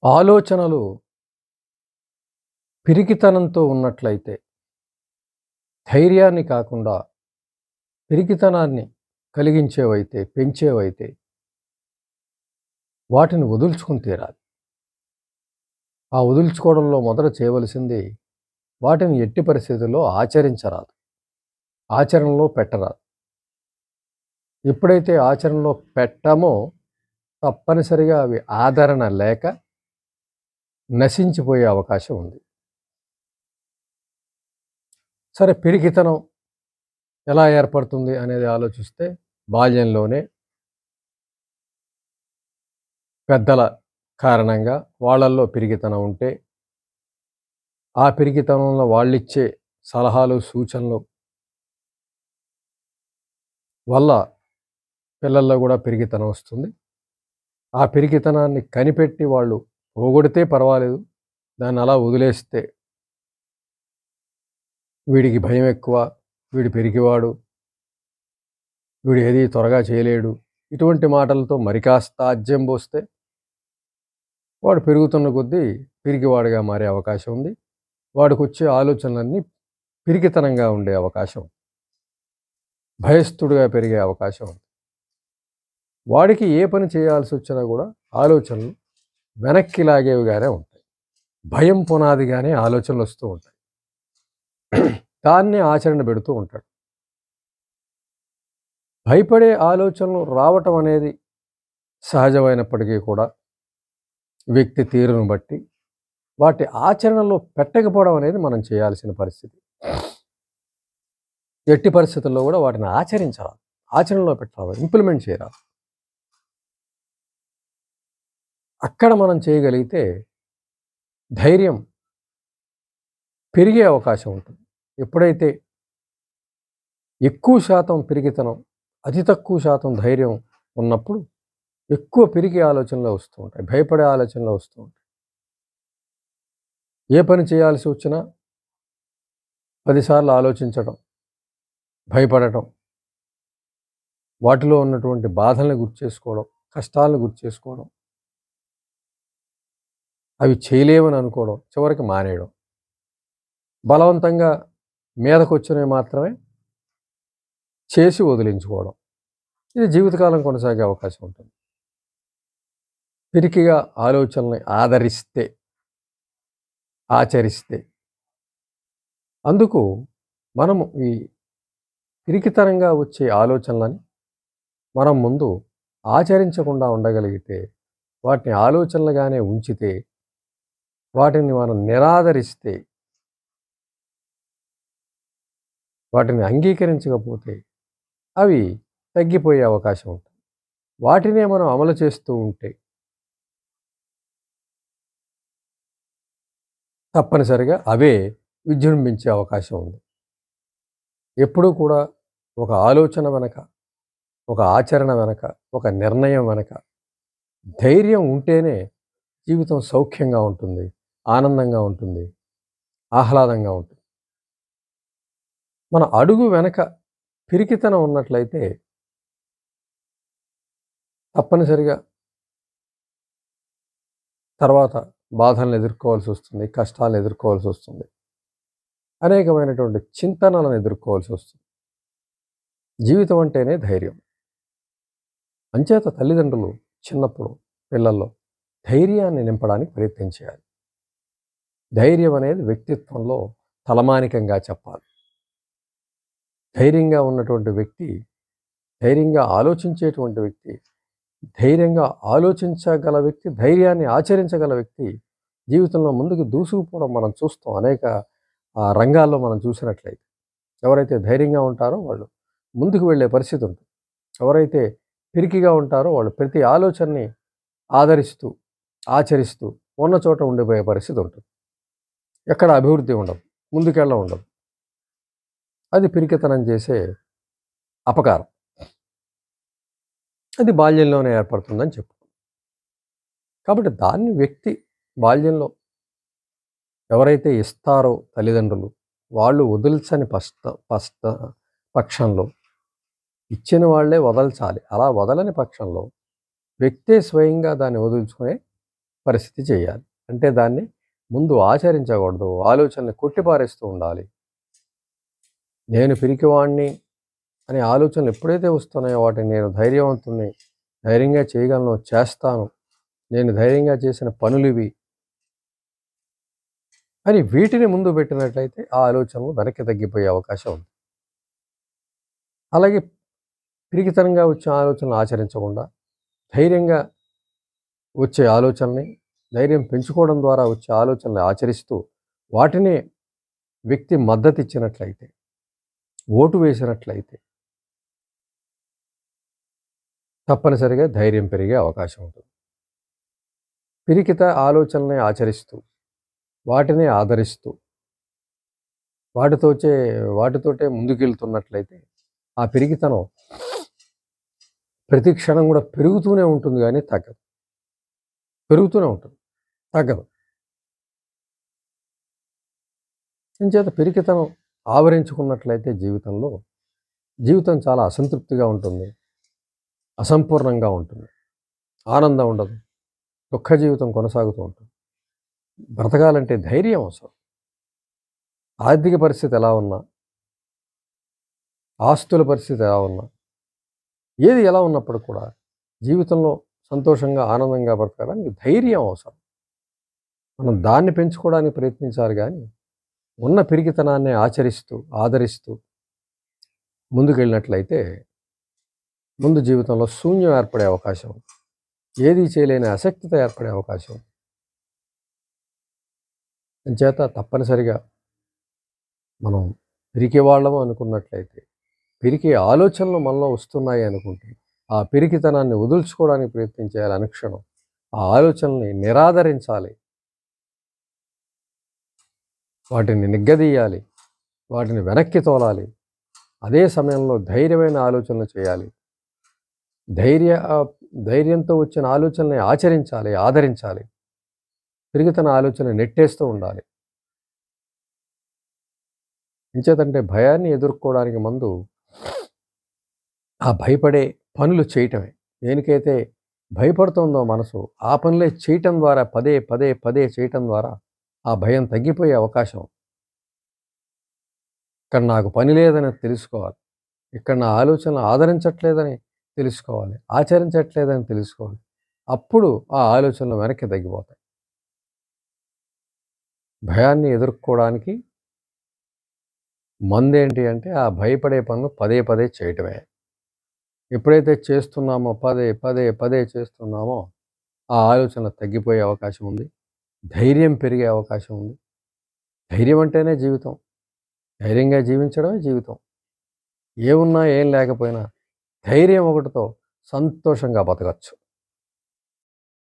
ఆలోచనలు పిరికితనంతో ఉన్నట్లయితే, ధైర్యాన్ని కాకుండా పిరికితనాన్ని కలిగించేవైతే, పెంచేవైతే వాటిని వదుల్చుకొని తీరాలి. ఆ వదుల్చుకోవడంలో మొదట చేయవలసింది వాటిని ఎట్టి పరిస్థితుల్లో ఆచరించరాదు. ఆచరణలో పెట్టరాదు. ఎప్పుడైతే ఆచరణలో పెట్టామో తప్పనిసరిగా అవి ఆదరణ లేక నశించిపోయే అవకాశం ఉంది. సరే, పిరికితనం ఎలా ఏర్పడుతుంది అనేది ఆలోచిస్తే బాల్యంలోనే పెద్దల కారణంగా వాళ్ళల్లో పిరికితనం ఉంటే, ఆ పిరికితనంలో వాళ్ళిచ్చే సలహాలు, సూచనలు వల్ల పిల్లల్లో కూడా పిరికితనం వస్తుంది. ఆ పిరికితనాన్ని కనిపెట్టి వాళ్ళు పోగొడితే పర్వాలేదు, దాన్ని అలా వదిలేస్తే వీడికి భయం ఎక్కువ, వీడు పిరికివాడు, వీడు ఏది త్వరగా చేయలేడు, ఇటువంటి మాటలతో మరి కాస్త ఆజ్యం పోస్తే వాడు పెరుగుతున్న కొద్దీ పిరికివాడిగా మారే అవకాశం ఉంది. వాడికి వచ్చే ఆలోచనలన్నీ పిరికితనంగా ఉండే అవకాశం, భయస్థుడిగా పెరిగే అవకాశం ఉంది. వాడికి ఏ పని చేయాల్సి వచ్చినా కూడా ఆలోచనలు వెనక్కి లాగేవిగానే ఉంటాయి. భయం పునాదిగానే ఆలోచనలు వస్తూ ఉంటాయి. దాన్ని ఆచరణ పెడుతూ ఉంటాడు. భయపడే ఆలోచనలు రావటం అనేది సహజమైనప్పటికీ కూడా వ్యక్తి తీరును బట్టి వాటి ఆచరణలో పెట్టకపోవడం అనేది మనం చేయాల్సిన పరిస్థితి. ఎట్టి పరిస్థితుల్లో కూడా వాటిని ఆచరించాలి, ఆచరణలో పెట్టాలి, ఇంప్లిమెంట్ చేయాలి. అక్కడ మనం చేయగలిగితే ధైర్యం పెరిగే అవకాశం ఉంటుంది. ఎప్పుడైతే ఎక్కువ శాతం పిరికితనం, అతి తక్కువ శాతం ధైర్యం ఉన్నప్పుడు ఎక్కువ పిరికి ఆలోచనలు వస్తూ ఉంటాయి, భయపడే ఆలోచనలు వస్తూ ఉంటాయి. ఏ పని చేయాల్సి వచ్చినా 10 సార్లు ఆలోచించడం, భయపడటం, వాటిలో ఉన్నటువంటి బాధల్ని గుర్తు చేసుకోవడం, కష్టాలను గుర్తు చేసుకోవడం, అవి చేయలేమని అనుకోవడం, చివరికి మానేయడం, బలవంతంగా మీదకు వచ్చినవి మాత్రమే చేసి వదిలించుకోవడం, ఇది జీవితకాలం కొనసాగే అవకాశం ఉంటుంది. పిరికిగా ఆలోచనల్ని ఆదరిస్తే, ఆచరిస్తే, అందుకు మనము ఈ పిరికితనంగా వచ్చే ఆలోచనలని మనం ముందు ఆచరించకుండా ఉండగలిగితే, వాటిని ఆలోచనలుగానే ఉంచితే, వాటిని మనం నిరాదరిస్తే, వాటిని అంగీకరించకపోతే అవి తగ్గిపోయే అవకాశం ఉంటుంది. వాటినే మనం అమలు చేస్తూ ఉంటే తప్పనిసరిగా అవే విజృంభించే అవకాశం ఉంది. ఎప్పుడూ కూడా ఒక ఆలోచన వెనక, ఒక ఆచరణ వెనక, ఒక నిర్ణయం వెనక ధైర్యం ఉంటేనే జీవితం సౌఖ్యంగా ఉంటుంది, ఆనందంగా ఉంటుంది, ఆహ్లాదంగా ఉంటుంది. మన అడుగు వెనక పిరికితనం ఉన్నట్లయితే తప్పనిసరిగా తర్వాత బాధలను ఎదుర్కోవాల్సి వస్తుంది, కష్టాలను ఎదుర్కోవాల్సి వస్తుంది, అనేకమైనటువంటి చింతనలను ఎదుర్కోవాల్సి వస్తుంది. జీవితం అంటేనే ధైర్యం. అంచేత తల్లిదండ్రులు చిన్నప్పుడు పిల్లల్లో ధైర్యాన్ని నింపడానికి ప్రయత్నం చేయాలి. ధైర్యం అనేది వ్యక్తిత్వంలో తలమానికంగా చెప్పాలి. ధైర్యంగా ఉన్నటువంటి వ్యక్తి, ధైర్యంగా ఆలోచించేటువంటి వ్యక్తి, ధైర్యంగా ఆలోచించగల వ్యక్తి, ధైర్యాన్ని ఆచరించగల వ్యక్తి జీవితంలో ముందుకు దూసుకుపోవడం మనం చూస్తాం. అనేక రంగాల్లో మనం చూసినట్లయితే ఎవరైతే ధైర్యంగా ఉంటారో వాళ్ళు ముందుకు వెళ్ళే పరిస్థితి ఉంటుంది. ఎవరైతే పిరికిగా ఉంటారో వాళ్ళు ప్రతి ఆలోచనని ఆదరిస్తూ, ఆచరిస్తూ ఉన్న చోట ఉండిపోయే పరిస్థితి ఉంటుంది. ఎక్కడ అభివృద్ధి ఉండదు, ముందుకెళ్ళ ఉండదు. అది పిరికితనం చేసే అపకారం. అది బాల్యంలోనే ఏర్పడుతుందని చెప్పు. కాబట్టి దాన్ని వ్యక్తి బాల్యంలో ఎవరైతే ఇస్తారో తల్లిదండ్రులు, వాళ్ళు వదిల్చని పక్షంలో, ఇచ్చిన వాళ్ళే వదల్చాలి. అలా వదలని పక్షంలో వ్యక్తే స్వయంగా దాన్ని వదులుచుకునే పరిస్థితి చేయాలి. అంటే దాన్ని ముందు ఆచరించకూడదు. ఆలోచనని కొట్టిపారేస్తూ ఉండాలి. నేను పిరికివాడిని అనే ఆలోచనలు ఎప్పుడైతే వస్తున్నాయో వాటిని నేను ధైర్యవంతుడిని, ధైర్యంగా చేయగలను, చేస్తాను, నేను ధైర్యంగా చేసిన పనులివి అని వీటిని ముందు పెట్టినట్లయితే ఆ ఆలోచనలు వెనక్కి తగ్గిపోయే అవకాశం ఉంది. అలాగే పిరికితనంగా వచ్చే ఆలోచనలు ఆచరించకుండా ధైర్యంగా వచ్చే ఆలోచనని, ధైర్యం పెంచుకోవడం ద్వారా వచ్చే ఆలోచనలు ఆచరిస్తూ వాటిని వ్యక్తి మద్దతు ఇచ్చినట్లయితే, ఓటు వేసినట్లయితే తప్పనిసరిగా ధైర్యం పెరిగే అవకాశం ఉంటుంది. పిరికిత ఆలోచనల్ని ఆచరిస్తూ వాటిని ఆదరిస్తూ వాటితోటే ముందుకెళ్తున్నట్లయితే ఆ పిరికితనం ప్రతి క్షణం కూడా పెరుగుతూనే ఉంటుంది కానీ తగ్గదు. పెరుగుతూనే ఉంటుంది, తగ్గదు. ఇంచేత పిరికితనం ఆవరించుకున్నట్లయితే జీవితం చాలా అసంతృప్తిగా ఉంటుంది, అసంపూర్ణంగా ఉంటుంది, ఆనందం ఉండదు, దుఃఖ జీవితం కొనసాగుతూ ఉంటుంది. బ్రతకాలంటే ధైర్యం అవసరం. ఆర్థిక పరిస్థితి ఎలా ఉన్నా, ఆస్తుల పరిస్థితి ఎలా ఉన్నా, ఏది ఎలా ఉన్నప్పుడు కూడా జీవితంలో సంతోషంగా ఆనందంగా బ్రతకడానికి ధైర్యం అవసరం. మనం దాన్ని పెంచుకోవడానికి ప్రయత్నించాలి కానీ ఉన్న పిరికితనాన్ని ఆదరిస్తూ ముందుకెళ్ళినట్లయితే ముందు జీవితంలో శూన్యం ఏర్పడే అవకాశం, ఏదీ చేయలేని అశక్తత ఏర్పడే అవకాశం. అంచేత తప్పనిసరిగా మనం పిరికి వాళ్ళము అనుకున్నట్లయితే, పిరికి ఆలోచనలు మనలో వస్తున్నాయి అనుకుంటే ఆ పిరికితనాన్ని వదుల్చుకోవడానికి ప్రయత్నం చేయాలి. అనుక్షణం ఆ ఆలోచనల్ని నిరాదరించాలి, వాటిని నిగ్గదీయాలి, వాటిని వెనక్కి తోలాలి. అదే సమయంలో ధైర్యమైన ఆలోచనలు చేయాలి. ధైర్యంతో వచ్చిన ఆలోచనల్ని ఆదరించాలి. పిరికితన ఆలోచన నెట్టేస్తూ ఉండాలి. ఎంచేతంటే భయాన్ని ఎదుర్కోవడానికి ముందు ఆ భయపడే పనులు చేయటమే. దేనికైతే భయపడుతుందో మనసు ఆ పనులే చేయటం ద్వారా పదే చేయటం ద్వారా ఆ భయం తగ్గిపోయే అవకాశం. ఇక్కడ నాకు పని లేదని తెలుసుకోవాలి, ఇక్కడ నా ఆలోచనలు ఆదరించట్లేదని తెలుసుకోవాలి, ఆచరించట్లేదని తెలుసుకోవాలి. అప్పుడు ఆ ఆలోచనలు వెనక్కి తగ్గిపోతాయి. భయాన్ని ఎదుర్కోవడానికి మందేంటి అంటే ఆ భయపడే పనులు పదే చేయటమే. ఎప్పుడైతే చేస్తున్నామో పదే చేస్తున్నామో ఆ ఆలోచన తగ్గిపోయే అవకాశం ఉంది, ధైర్యం పెరిగే అవకాశం ఉంది. ధైర్యం అంటేనే జీవితం. ధైర్యంగా జీవించడమే జీవితం. ఏమున్నా ఏం లేకపోయినా ధైర్యం ఒకటితో సంతోషంగా బతకచ్చు.